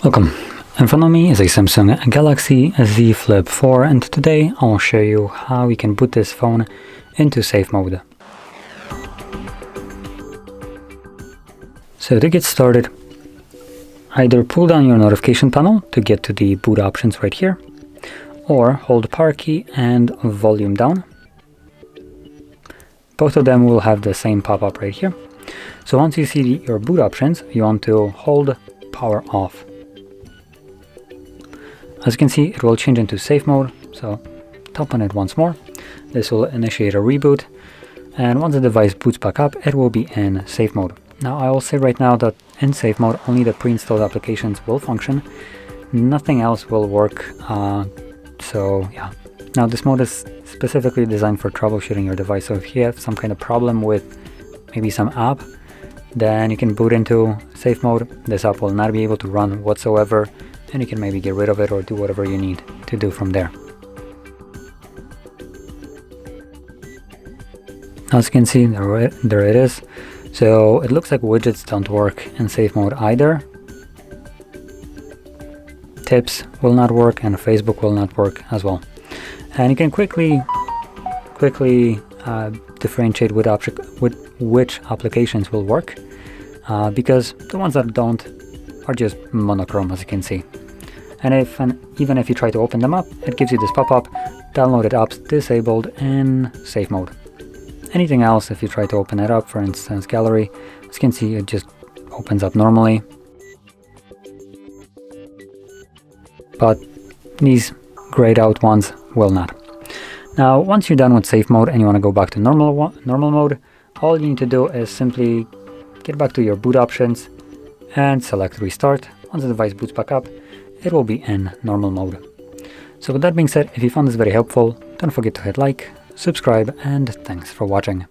Welcome. In front of me is a Samsung Galaxy Z Flip4, and today I'll show you how we can boot this phone into safe mode. So to get started, either pull down your notification panel to get to the boot options right here, or hold power key and volume down. Both of them will have the same pop-up right here. So once you see your boot options, you want to hold power off. As you can see, it will change into safe mode, so tap on it once more. This will initiate a reboot, and once the device boots back up, it will be in safe mode. Now I will say right now that in safe mode, only the pre-installed applications will function. Nothing else will work, so yeah. Now this mode is specifically designed for troubleshooting your device, so if you have some kind of problem with maybe some app, then you can boot into safe mode. This app will not be able to run whatsoever, and you can maybe get rid of it or do whatever you need to do from there. As you can see, there it is. So it looks like widgets don't work in safe mode either. Tips will not work, and Facebook will not work as well. And you can quickly differentiate which applications will work, because the ones that don't are just monochrome, as you can see. And even if you try to open them up, it gives you this pop-up: downloaded apps disabled in safe mode. Anything else, if you try to open it up, for instance gallery, as you can see, it just opens up normally. But these grayed out ones will not. Now once you're done with safe mode and you want to go back to normal mode, all you need to do is simply get back to your boot options and select restart. Once the device boots back up, it will be in normal mode. So with that being said, if you found this very helpful, don't forget to hit like, subscribe, and thanks for watching.